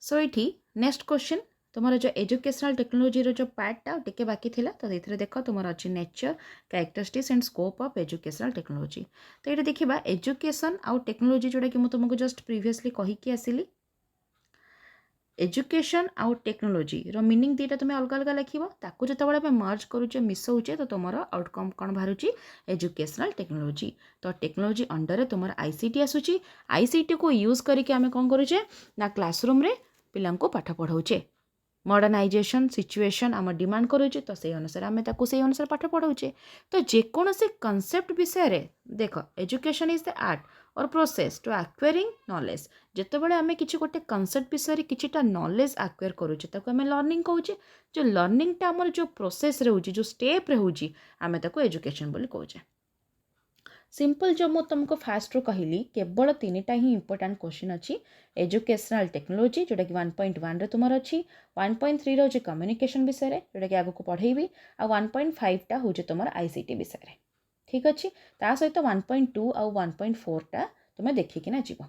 सो ये next question तुम जो एजुकेशनल टेक्नोलोजी जो पार्टा टिके बाकी थिला तो ये देख तुम अच्छी nature characteristics and scope of educational technology. तो ये देखा एजुकेशन आउ टेक्नोलोजी जोटा कि तुमको जस्ट प्रीवियसली कहीकि आसिली एजुकेशन आउ टेक्नोलोजी रो मीनिंग दीटा तुम अलग अलग लिखो ताकू जो मर्ज करुचे मिसौचे तो तुम आउटकम कौन बाहर एजुकेशनल टेक्नोलोजी। तो टेक्नोलोजी अंडर तुम आईसीटी आसूची आईसीटी को यूज करके आम कौन करुचे ना क्लासरूम रे पिला पाठ पढ़ाऊे मॉडर्नाइजेशन सिचुएशन आम डिमांड करुचे तो से अनुसार आम से अनुसार पाठ पढ़ाऊे। तो जेकोसी कनसेप्ट विषय रे देख एजुकेशन इज द आर्ट और प्रोसेस टू एक्वायरिंग नॉलेज जितेबाला आम कि गोटे कनसेप्ट विषय किछिटा नॉलेज एक्वायर करुचे ताको आम लर्निंग कहूचे जो लर्निंगटा आमर जो प्रोसेस रे होची जो स्टेप रे होची आम ताको एजुकेशन बोली कहूचे। सिंपल जो मु तुमको फास्ट रू कहली केवल 3टा ही इंपोर्टेंट क्वेश्चन अच्छी एजुकेशनल टेक्नोलोजी जोटा कि 1.1 रे तुमर अच्छी 1.3 रो जे कम्युनिकेशन विषय रे जोटा कि आगु को पढ़ेबी आ 1.5 टा हो जे तुमर आईसीटी विषय रे ठीक अच्छी ता सहित 1.2 आ 1.4 टा तुम देखिकी ना जीव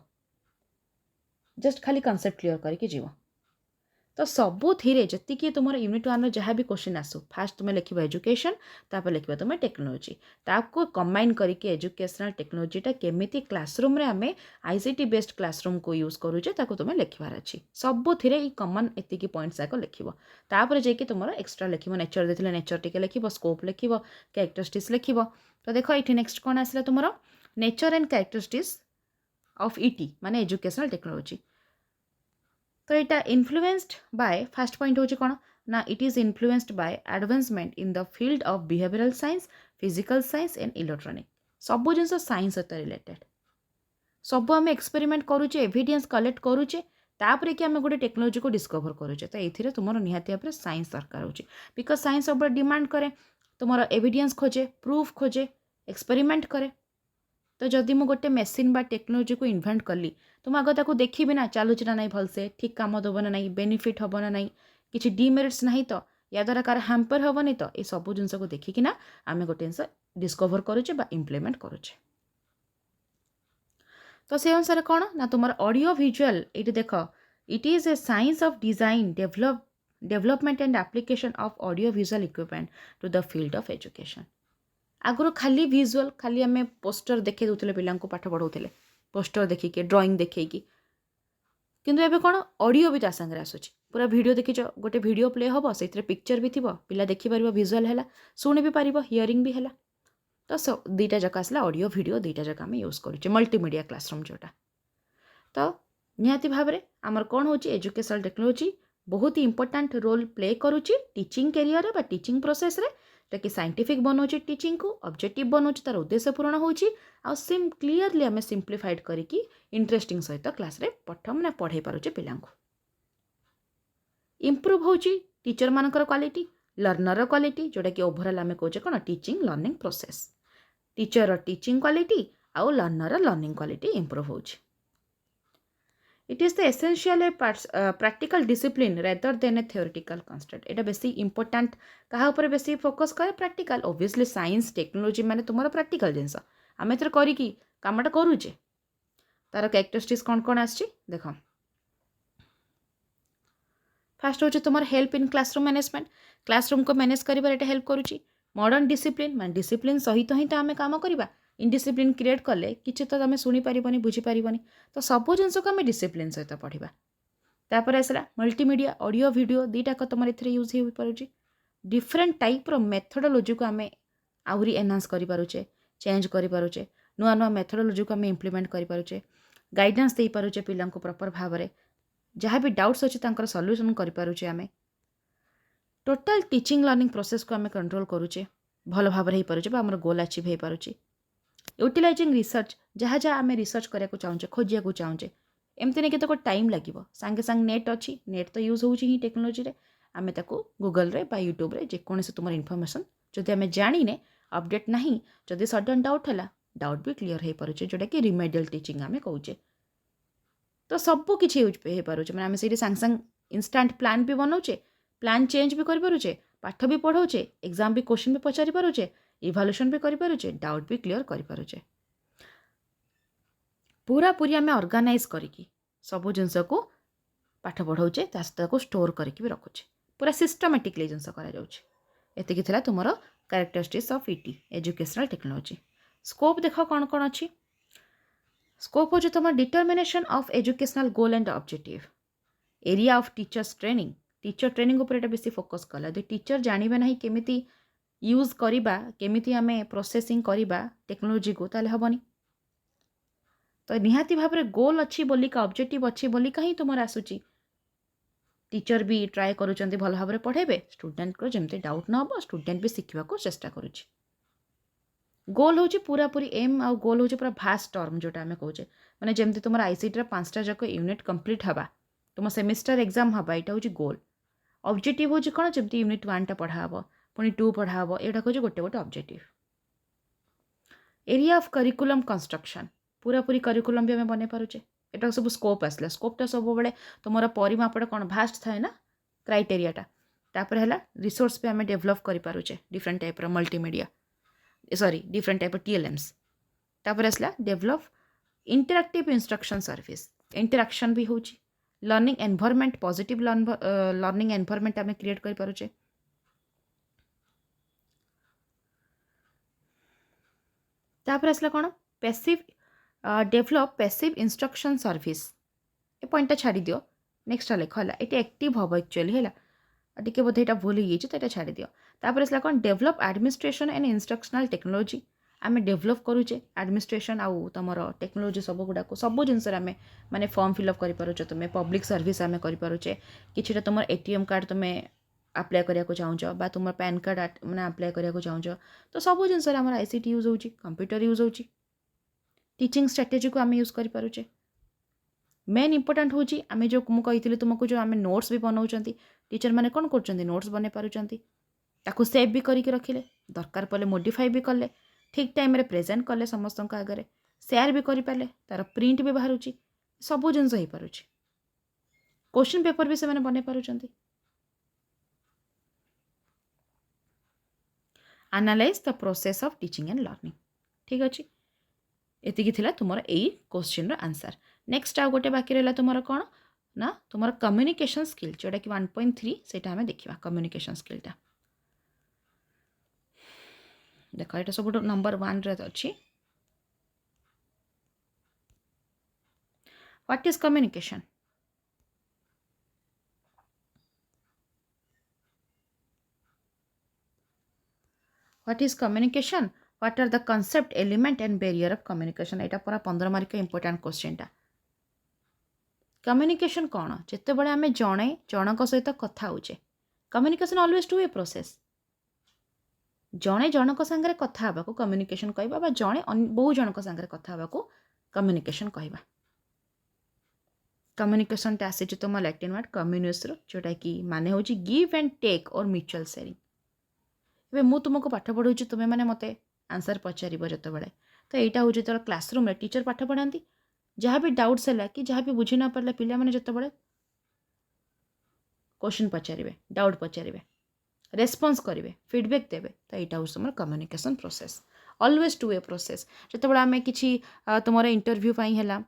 जस्ट खाली कॉन्सेप्ट क्लियर करके जीव। तो सबुथिरे जी तुम यूनिट 1 जहाँ भी क्वेश्चन आसू फास्ट तुम लिख एजुकेशन तापर लिख तुम टेक्नोलोजी ताको कंबाइन करके एजुकेशनल टेक्नोलोजीटा केमिति क्लासरूम रे आमे आईसीटी बेस्ड क्लासरूम को यूज करूचे ताको तुम लिखबार अच्छी सबुथिरे ई कॉमन एतिकी पॉइंट्स आको लिखिबो तापर जेकी तुम एक्स्ट्रा लिखिबो नेचर देथिले नेचर टिके लिखिबो स्कोप लिखिबो कैरेक्टरिस्टिक्स लिखिबो। तो देखो ये नेक्स्ट कौन आसला तुम nature and characteristics of ET माने एजुकेशनल टेक्नोलोजी। तो यहाँ इन्फ्लुएंस्ड बाय फर्स्ट पॉइंट होची कौन ना it is influenced by advancement in the field of behavioural science physical science and electronic सब जिन साइंस सहित रिलेटेड सब आम एक्सपेरिमेंट करुचे एविडेंस कलेक्ट करुचे तापर कि आम गोटे टेक्नोलोजी को डिस्कवर करुचे। तो ये तुम निहाती भाव में साइंस दरकार होची बिकज साइंस सब डिमांड करे तुम एविडेंस खोजे प्रूफ खोजे एक्सपेरिमेंट करे। तो जदि मु गोटे मेसीन बा टेक्नोलोजी को इन्वेंट कली तुम आग ताको देखी ना चलुच ना नहीं भलसे ठीक काम दब ना नहीं बेनिफिट हम ना नहीं किसी डिमेरिट्स ना तो या द्वारा कार हैम्पर हेनी तो ये सब जिन को देखिकिना आम गोटे जिन डिस्कवर करुचे बा इम्प्लीमेंट करुचे। तो से अनुसार कौन ना तुम ऑडियो विजुअल ये देख it is a science of design development and application of audio visual equipment to the field of education. आगुरी खाली विजुअल खाली आम पोस्टर देखी दूसरे पिला पाठ पढ़ाऊे पोस्टर देखिए ड्राइंग देखी किंतु एबे कौन ऑडियो भी सांगे आसूची पूरा वीडियो देखीच गोटे वीडियो प्ले हम से पिक्चर भी थी पिला देखिपर विजुअल है शुणी भी पार हियरिंग भी है। तो दुईटा जाक आसला ऑडियो वीडियो दुईटा जाक आम यूज करुचे मल्टीमीडिया क्लासरूम जोटा। तो निहाती भाव में आमर कौन हो एजुकेशनल टेक्नोलोजी बहुत ही इंपोर्टेंट रोल प्ले करुच्ची टीचिंग कैरियर बा टीचिंग प्रोसेस रे कि साइंटिफिक बनाऊे टीचिंग को ऑब्जेक्टिव बनाऊे तार उद्देश्य पूरण होची आ सिम क्लीयरली आम सिंप्लीफाइड करिकी इंटरेस्टिंग सहित क्लास रे पठ मैंने पढ़ाई पारुचे पिला इम्प्रूव होची टीचर मानकर क्वालिटी लर्नर क्वालिटी जोटा कि ओवरऑल आम कहे कौन teaching learning process teacher teaching quality आउ लर्नर लर्निंग क्वालिटी इम्प्रूव होची। It is the essential practical discipline rather than A theoretical concept एटा बेसी इंपोर्टेंट कहा ऊपर बेसी फोकस करे प्रैक्टिकल ऑब्वियसली साइंस टेक्नोलॉजी माने तुम प्रैक्टिकल जिनस आम एथर करिकी कामटा करुचे तार कैरेक्टरिस्टिक्स कौन कौन आछि देख फास्ट हो तुम help in classroom management classroom को मैनेज कर हेल्प करुच्ची मॉडर्न डिसिप्लिन मान डिसिप्लिन सहित ही तो आम काम करवा इनडिसिप्लिन क्रिएट कले किसी तो आम शुणिपार बुझीपार तो सब जिन को आम डिसिप्लिन सहित पढ़ा। तापर आसला मल्टीमीडिया ऑडियो वीडियो दुईटाक तुम ए यूज हो पारे डिफरेंट टाइप मेथडोलोजी को आम आहरी एनहांस करें चेंज करें नुआ नुआ मेथडोलोजी को आम इम्प्लीमेंट करें गाइडेंस दे पारे पिला प्रॉपर भाव में जहाँ भी डाउट्स अच्छे सॉल्यूशन करें आम टोटल टीचिंग लर्निंग प्रोसेस को आम कंट्रोल करुचे भल भाव हो पारे आम गोल अचीव हो पारे यूटिलाइजिंग रिसर्च जहाँ जहाँ आम रिसर्च करने चाहूँचे खोजिया चाहूँचे एमती नहीं तो टाइम लगे सांगे सांग नेट अच्छी नेट तो यूज होची टेक्नोलोजी रे आम गूगल रे यूट्यूब रे जेकोसी तुम इनफॉरमेशन जदि आम जाने अपडेट ना जदि सडन डाउट है डाउट भी क्लीयर हो पारे जोटा कि रिमेडियल टीचिंग आम कहे। तो सबू किसी यूज हो पारे मैंने आम से सांग सांग इंस्टांट प्लान भी बनाऊे प्लान चेंज भी करें पाठ भी पढ़ाऊे एग्जाम भी क्वेश्चन भी पचारि पारुचे इभालुएसन भी करें डाउट भी क्लीयर करें पूरा पूरी आम ऑर्गेनाइज करी सबू जिनस को पाठ पढ़ाऊे ता सहित स्टोर करके भी रखुचे पूरा सिस्टमेटिकली जिनस एतिकी थिला तुमर characteristics of ET educational technology. Scope देख कौन कौन अच्छी स्कोप हो तुम determination of educational goal and objective area of teachers training teacher training उपर बेसी फोकस कला यदि टीचर जानवे ना केमिति यूज करवा केमिति आमे प्रोसेसिंग करवा टेक्नोलॉजी को ताले हबनी तो निहाती भाव में गोल अच्छी बोलिका ऑब्जेक्टिव अच्छी बोलिका ही तुम आसूची टीचर भी ट्राए करुँच भल भाव में पढ़ेबे स्टूडेंट को जमती डाउट न हो स्टूडेंट भी शिखा चेष्टा करुच्ची गोल हूँ पूरा पूरी एम आउ गोल हूँ पूरा भास्ट टर्म जोटा आम कहे मैंने जमी तुम आईसीटी 5टा जाक यूनिट कंप्लीट हवा तुम सेमिस्टर एग्जाम हवा यहाँ हूँ गोल ऑब्जेक्टिव हूँ कौन जमी यूनिट 1टा पढ़ा हम पुणी 2 पढ़ा हम यहाँ हूँ गोटे गोटे objective area of curriculum construction पूरा पूरी करिकुलम भी आम बन पारुचे एटा सब स्कोप आसला स्कोपटा सब बेले तुम परिमापटा कौन भास्ट थाए ना क्राइटेरियाटा तापर है रिसोर्स भी आम डेभलप करें different type multimedia sorry different type TLMs तापर आसला develop interactive instruction service interaction भी होची learning environment positive learning environment आम क्रिएट कर पारुचे तापर आसला कौन passive develop passive instruction service ए पॉइंटा छाड़ी दियो नेक्स्ट लेख है ये एक्टिव हम एक्चुअली है टी बोधे यहाँ भूल हो तो ये छाड़ी दियो तापर आसला कौन develop administration and instructional technology आम डेभलप करुचे एडमिनिस्ट्रेशन आउ तुम टेक्नोलॉजी सब गुड़ाक सब जिनस माने फॉर्म फिलअप कर तुम्हें पब्लिक सर्विस आम करें कि तुम एटीएम कार्ड तुम्हें अप्लाई करने चाहूँ बा तुम पैन कार्ड मैंने अप्लाई करने चाहूँ तो सब जिनस आईसीटी यूज हो कंप्यूटर यूज हो टीचिंग स्ट्रेटेजी को आम यूज करें मेन इंपोर्टाट हूँ आम जो मुझे तुमको जो आम नोट्स भी बनाऊँ टीचर मैंने कौन कर नोट्स बन पार्टी सेव भी करके रखिले दरकार पड़े मोडिफाई भी कले ठीक टाइम रे प्रेजेंट कले समस्त आगे सेयार भी करें तार प्रिंट भी बाहर सब जिन हो पार क्वेश्चन पेपर भी से बन party analyse the process of teaching and learning ठीक अच्छे एतिकी थिला तुमर एई क्वेश्चन रो आंसर नेक्स्ट आ गोटे बाकी रहला तुमर कोन ना तुमर कम्युनिकेशन स्किल जोटा कि 1.3 सेटा हमें देखिबा कम्युनिकेशन स्किलटा देखो एटा सब नंबर 1 रे अछि what is communication what is communication what are the concept element and barrier of communication एटा पूरा 15 मार्क इंपोर्टेंट क्वेश्चन टा कम्युनिकेशन कौन जिते बड़े आम जड़े जनक सहित कथा होचे communication always two a process जड़े जनक सांगे कथा हवा को कम्युनिकेशन कहबा जड़े बहु जनक सांगे कथा हवा को कम्युनिकेशन कहबा कम्युनिकेशन टा आसी तुम लैटिन वर्ड कम्युनिस जोटा कि माने होची गिव एंड टेक और म्यूचुअल शेयरिंग ए मु तुमको पाठ पढ़ाऊँ तुम्हें मैंने मते आंसर पचार जो बड़े तो यहाँ हूँ जो क्लासरूम में टीचर पाठ पढ़ाती जहाँ भी डाउट्स है कि जहाँ भी बुझी ना पारे पिला मैंने जो बड़े क्वेश्चन पचारे डाउट पचारे रेस्पॉन्स करेंगे फीडबैक देवे तो यहाँ हूँ तुम communication process always two a process जो आम कि तुम इंटरव्यू है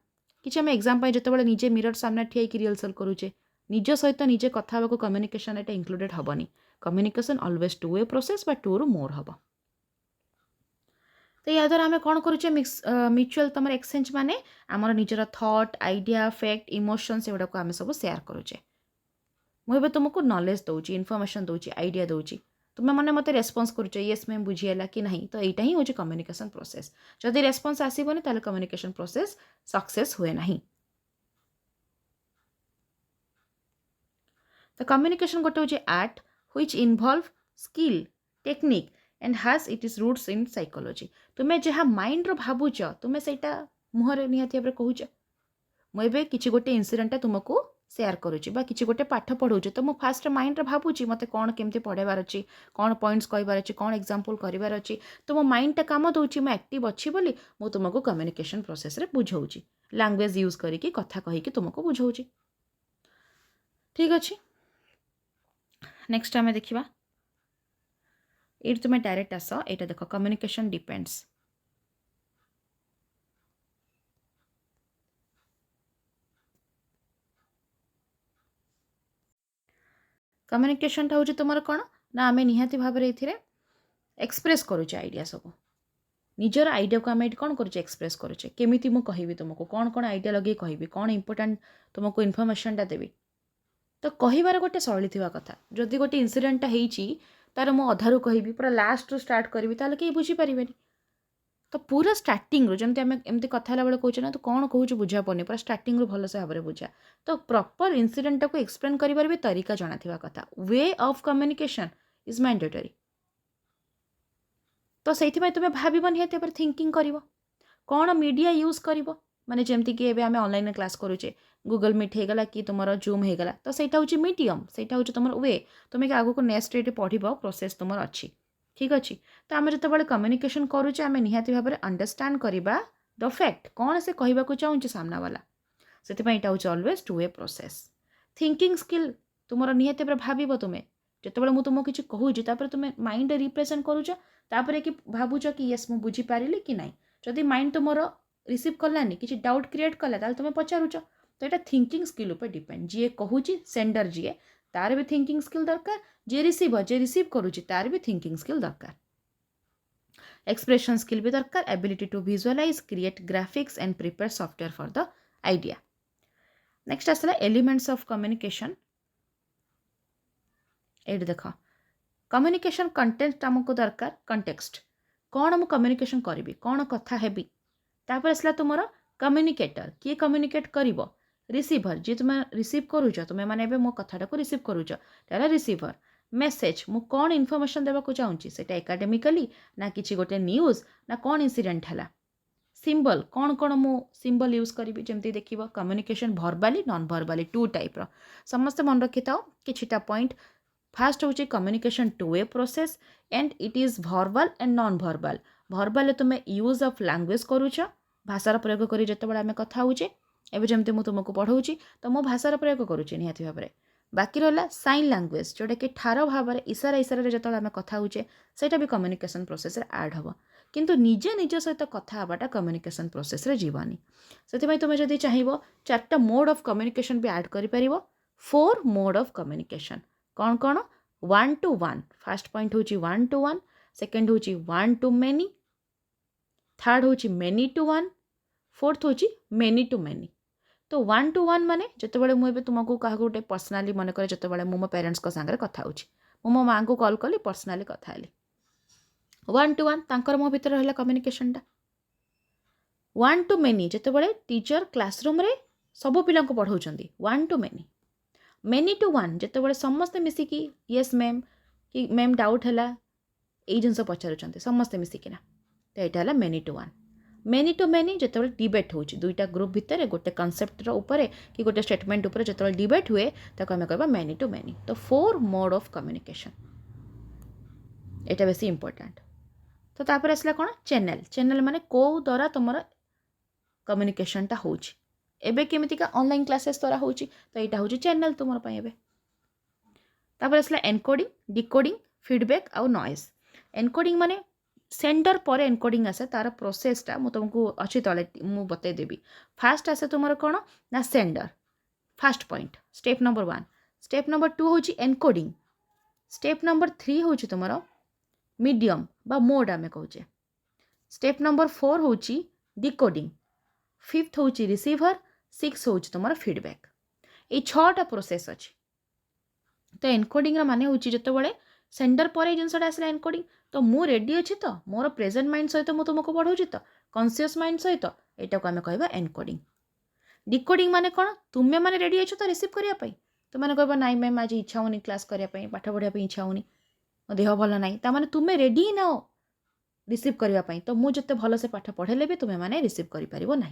कि आम एग्जाम जो निजे मिरर सामने ठिया रिहर्सल करुचे निज सहित निजे कथा को कम्युनिकेशन एटा इंक्लूडेड हेनी communication always two a process बा टू रु मोर हम तो या द्वारा आम कौन करुचे म्यूचुअल तुम एक्सचेंज माने आमर निजर थॉट आइडिया फैक्ट इमोशंस एगुड़ा को आम सब शेयर करुचे मुझे तुमको नॉलेज दूची इनफॉरमेशन दूची आइडिया दूची तुम्हें मैंने मत रेस्पॉन्स करुच येस मैम बुझीगला कि नहीं तो यहाँ ही हूँ कम्युनिकेशन प्रोसेस जदि रेस्पॉन्स आसबनी ताले कम्युनिकेशन प्रोसेस सक्सेस हुए नहीं तो कम्युनिकेशन गोटे हूँ art which involve skill technique and has it is roots in psychology तुम्हें जहाँ माइंड रो भावुच तुम्हें सेटा मुहर निहाती भाव कहूच मुझे किसी गोटे इनसीडेंटा तुमको शेयर करुच्ची बा किसी गोटे पाठ पढ़ाऊँ तो मुझे फास्ट माइंड रे भावुची मत कौन केमती पढ़ेबार अच्छी कौन पॉइंट्स कहबार अच्छी कौन एग्जांपल करार अच्छी तो मो माइंडटा काम दूची मैं एक्टिव अच्छी बोली मु तुमको कम्युनिकेशन प्रोसेस रे बुझाऊँगी लैंग्वेज यूज करके कथा कहीकि तुमको बुझाऊँगी ठीक अच्छे नेक्स्ट आम देखा ये तुम्हें डायरेक्ट आस यहाँ देख कम्युनिकेशन डिपेंड्स कम्युनिकेशनटा हूँ तुम कौन ना आम निहाती भाव में ये एक्सप्रेस करुचे आइडिया सब निजर आइडिया को आम कौन करुचे एक्सप्रेस करुचे केमी मुझे कहबी तुमको कौन कौन आइडिया लगे कहबी कौन इंपोर्टाट तुमको इनफर्मेशनटा देवी तो कहबार गोटे शैली थी कथा जदि गोटे इनसीडेंटा होती तार मु अधारू कहबी पूरा लास्ट रू स्टार्ट करी ताल कहीं बुझीपारे तो पूरा स्टार्टिंग रू जमी आम एमती कथा बेले कहे ना तो कौन कहूँ बुझा पड़नी पूरा स्टार्टिंग रू भलसे भाव में बुझा तो प्रॉपर इनसीडेंटा को एक्सप्लेन कर भी तरीका जाना थिबा कथा way of communication is mandatory तो से तुम्हें भाव निहत थिंकिंग कर कौन मीडिया यूज कर माने जमती कि एबे आमे ऑनलाइन क्लास करूचे गूगल मीट होगला कि तुम जूम होगला तो सहीटा हूँ मीडियम सहीटा हूँ तुम वे तुम्हें कि आगो नेक्स्ट ये पढ़ प्रोसेस तुम अच्छी ठीक अच्छे तो आम जो कम्युनिकेशन करुचे आम निहाती भाव में अंडरस्टांड करवा द फैक्ट कौन से कहवाक चाहूँचे सामना वाला से हूँ always to way process thinking skill तुम निहाती भाव भाव तुम्हें जो मुझे तुमको किसी कहूँ तुम्हें माइंड रिप्रेजेंट करुचर कि भावुच कि यस मुझे बुझीपारि कि ना जदि माइंड तुम रिसीव कलानी किसी डाउट क्रिएट कला ताल तुम पचारुच तो यहाँ थिंकिंग स्किल उपर डिपेंड जी कहूँ सेंडर जी तार भी थिंकिंग स्किल दरकार जी रिसीव करुच्ची तार भी थिंकिंग स्किल दरकार एक्सप्रेशन स्किल भी दरकार ability to visualise create graphics and prepare software for the idea next आसला एलिमेंट्स ऑफ कम्युनिकेशन ये देख कम्युनिकेशन कंटेंट आमको दरकार कंटेक्स्ट कौन मु कम्युनिकेशन करी कौन कथा हेबी तापर आसला तुम कम्युनिकेटर किए कम्युनिकेट कर रिसीभर जी तुम रिसीव करुच तुम्हें मैंने मो कथाटा को रिसीव करुच ताला रिसीभर मेसेज मु कौन इनफर्मेशन देवाक चाहूँगी सेटा एकाडेमिकली ना किसी गोटे न्यूज ना कौन इनसीडेंट है सिंबल कौन कौन मु सिंबल यूज करी जमती देख communication verbally non verbally two टाइप्र समस्ते मन रखी था किछिटा पॉइंट फास्ट हूँ communication two way process and it is verbal and non verbal verbal तुम्हें यूज ऑफ लैंग्वेज करुच भाषार प्रयोग कर जिते आम कथा होचे एवं जमती मुझे तुमको पढ़ाऊँगी तो मो भाषार प्रयोग करुच्ची निहाती भाव में बाकी रहा साइन लैंग्वेज जोटा कि ठार भाव में इशारा इशारे जो आम कथा होचे सेटा भी कम्युनिकेशन प्रोसेस रे ऐड हम किंतु निजे निज सहित कथा हवाटा कम्युनिकेशन प्रोसेस रे जीवानी से तुम जब चाहिए चार्टा मोड ऑफ कम्युनिकेशन भी ऐड कर 4 मोड ऑफ कम्युनिकेशन कौन कौन 1 to 1 फर्स्ट पॉइंट हूँ 1 to 1 सेकेंड हूँ 1 to many थर्ड हूँ many to 1 फोर्थ हूँ many to many तो 1 to 1 माने जितेबाला मुझे तुमको क्या गोटे पर्सनाली मन करे जितेबाला मो पेरेंट्स सागर कथा हो मो माँ को कॉल कली पर्सनाली कथा 1 to 1 तांकर मो भीतर रहा कम्युनिकेशनटा 1 to many जितेबाला टीचर क्लासरूम रे सब पिला पढ़ाऊँ 1 to many to 1 जितेबाला समस्ते मिसिकी येस मैम कि मैम डाउट है यही जिनस पचारुंट समस्ते मिसिकिना तो यहाँ है many to 1 many to many जिते डिबेट हो दुईटा ग्रुप भितर गोटे कनसेप्टर उपर कि गोटे स्टेटमेंट उपर जो डिबेट हुए ताको आम कह मेनी टू मेनी तो 4 मोड ऑफ कम्युनिकेशन यहाँ बेसी इंपोर्टेंट तो तापर आसला कौन चैनल चैनल माने को द्वारा तुम कम्युनिकेशनटा हो एबे केमितिका ऑनलाइन क्लासेस द्वारा होची तो यहाँ हूँ चैनल तुम आसला एनकोडिंग डिकोडिंग फीडबैक आउ नॉइज एनकोडिंग माने सेंडर पर एनकोडिंग आसे तार प्रोसेसटा मु तुमको अच्छी तले मु बतईदेवी फास्ट आसे तुम कौन ना sender fast point step number 1 step number 2 हूँ एनकोडिंग स्टेप नंबर 3 हूँ तुम मीडियम बा मोड आम कहे स्टेप नंबर 4 हूँ डिकोडिंग 5th हूँ रिसीभर 6 हूँ तुम फीडबैक ये 6टा प्रोसेस अच्छी तो एनकोडिंग माने हूँ जितेबाला सेंडर पर जिनसा आसला एनकोडिंग तो मु रेडी अच्छी तो मोर प्रेजेंट माइंड सहित मुझे तुमको पढ़ाऊँ तो कॉन्शियस माइंड सहित यहाँ को आम कह एनकोडिंग डिकोडिंग माने कौन तुम्हें मैंने रेडी अच्छो तो रिसीव करने तुमने कह नाई मैम आज इच्छा होनी क्लास करने पाठ पढ़ाई इच्छा होनी मो देह भल ना ताने तुम्हें रेडी ही नाओ रिसीव करने तो मुझे भल से पाठ पढ़ेले भी तुम्हें मैंने रिसीव करना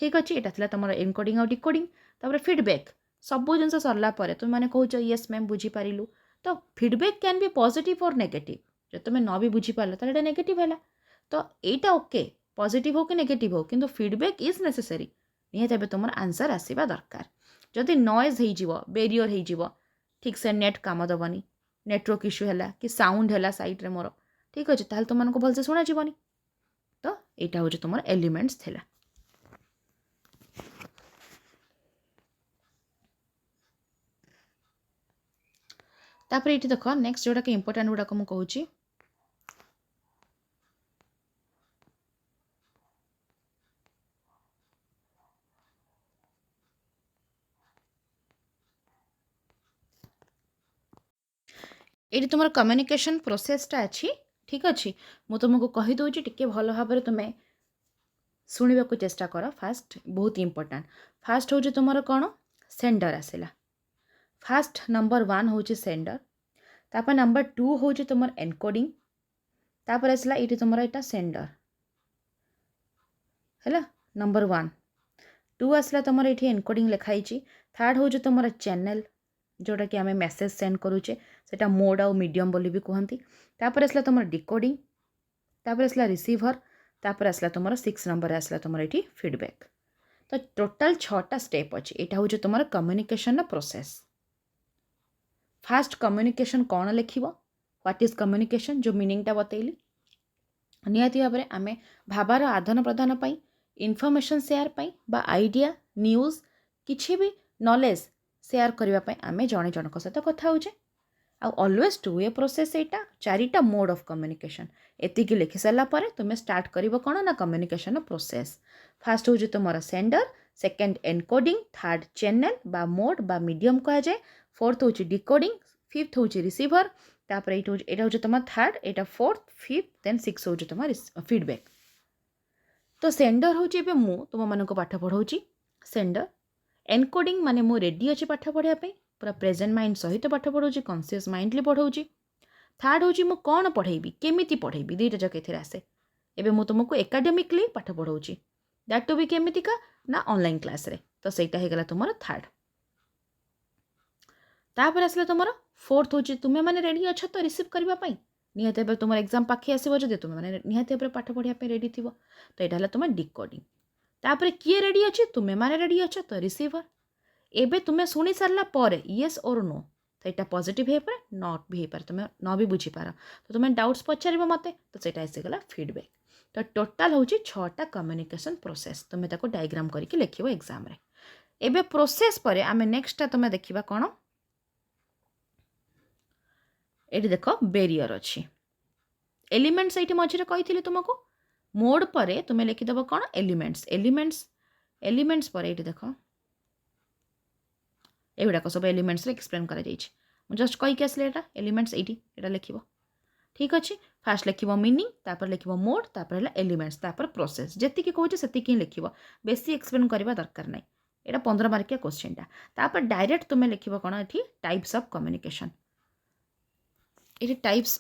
ठीक अच्छे यहाँ था तुम एनकोडिंग और डिकोडिंग तापर फीडबैक सब जिन सरला तुम मैंने कह येस मैम बुझीपारू तो फीडबैक कैन बी पॉजिटिव और नेगेटिव जो तुम्हें न भी बुझीपार तो ये नेगेटिव है तो यहाँ ओके पॉजिटिव हो कि नेगेटिव हो किंतु फीडबैक इज नेसेसरी निहत तुम आंसर आसवा दरकार जदि नॉइज हो बेरियर हो ठीक से नेट काम दबनी नेटवर्क इश्यू है कि साउंड है साइड्रे मोर ठीक अच्छे ताल तुमको भलसे शुणा जीवनी तो यहाँ हूँ तुम एलिमेंट्स थिला तापर ये देख नेक्स्ट जोटा कि इंपोर्टेंट गुड़ाक मुझे कहूँ ये तुम कम्युनिकेशन प्रोसेसटा अच्छी ठीक अच्छे मुझे तुमको कहीदे टी भल भाव में तुम्हें शुणा को चेष्टा कर फास्ट बहुत इंपोर्टेंट फास्ट हूँ तुम कौन सेंडर आसला फास्ट नंबर 1 हूँ सेंडर तापर नंबर 2 हूँ तुम एनकोडिंग तापर आसला ये तुम यहाँ सेंडर है नंबर 1 2 आसला तुम ये एनकोडिंग लिखाई थर्ड हूँ तुम चैनल जोटा कि आम मेसेज सेंड करुचे से मोड आउ मीडियम बोली भी कहती तापर आसला तुम डिकोडिंग तापर आसला रिसीभर तापर आसला तुम 6 नंबर आसला तुम ये फीडबैक तो टोटाल 6टा स्टेप अच्छे यहाँ हूँ तुम कम्युनिकेशन प्रोसेस फास्ट कम्युनिकेशन कौन लिख व्हाट इज कम्युनिकेशन जो मीनिंगटा बतैली निहाती भाव में आम भावार आदान प्रदान पाई इनफॉरमेशन शेयर पाई बा आइडिया न्यूज किछि भी नॉलेज शेयर करने आम जड़े जनक सहित कथा होचे आउ always two a process Etah 4टा mode of communication एतिकी लिखि सारा पर तुम्हें स्टार्ट करिवो कौन ना कम्युनिकेशन प्रोसेस फास्ट हूँ तुम sender second encoding third channel बा मोड बा मीडियम कह जाए फोर्थ हूँ डिकोडिंग फिफ्थ हूँ रिसीभर तापर यहाँ हूँ तुम थर्ड यहाँ फोर्थ फिफ्थ देन 6 हूँ तुम फीडबैक तो सेंडर हूँ मु तुम मानक पाठ पढ़ाऊँगी सेंडर एनकोडिंग माने मु रेडी अच्छे पाठ पढ़ाई पूरा प्रेजेंट माइंड सहित पाठ पढ़ाऊँगी कॉन्शियस माइंडली पढ़ाऊँगी थर्ड हूँ मु कौन पढ़ेबी केमिति पढ़ेबी दुईटा जक एथिरे आसे एबे मु तुमको एकाडेमिकली पाठ पढ़ाऊँगी दैट टू बी केमितिका ना ऑनलाइन क्लास रे तो सेटा हो गला तुमर थर्ड तापर आसला तुमर फोर्थ हूँ तुम्हें मैंने रेडी अच्छा तो रिसीव करने निहाती भाव तुम एग्जाम पाखे आसो जब तुम मैंने निहाती भाव पाठ पढ़ाई रेडी थी तो यहाँ तुम डिकोडिंग तापर किए रेडी अच्छे तुम्हें मैंने रेडी अच्छा तो रिसीभर एबे तुम्हें शुणी सारा पर येस और नो तो यहाँ पॉजिटिव हो पाए नॉट भी हो पाए तुम्हें न भी बुझीपार तो तुम्हें डाउट्स पचार मत तो यहाँ आसीगला फीडबैक तो टोटाल हूँ 6टा कम्युनिकेशन प्रोसेस तुम्हें ताको डायग्राम करके लिखिव एग्जाम रे एबे प्रोसेस पर आम नेक्स्टा तुम्हें देखा कौन ये देख बेरियर अच्छी एलिमेंट्स ये मझे कही तुमको मोड पर तुम्हें लिखिदेव कौन एलिमेंट्स एलिमेंट्स एलिमेंट्स पर ये देख एगुड़ाक सब एलिमेंट्स एक्सप्लेन कर जस्ट कहीकि आसले यहाँ एलिमेंट्स ये लिख ठीक अच्छे फास्ट लिख मीनिंग तापर लिख मोड तापर है एलिमेंट्स तापर प्रोसेस जी कहूँ से लिख बेसी एक्सप्लेन करवा दरकार ना यहाँ 15 मार्किया क्वेश्चनटा तापर डायरेक्ट तुम्हें लिख कौन ये टाइप्स ऑफ कम्युनिकेशन ये टाइप्स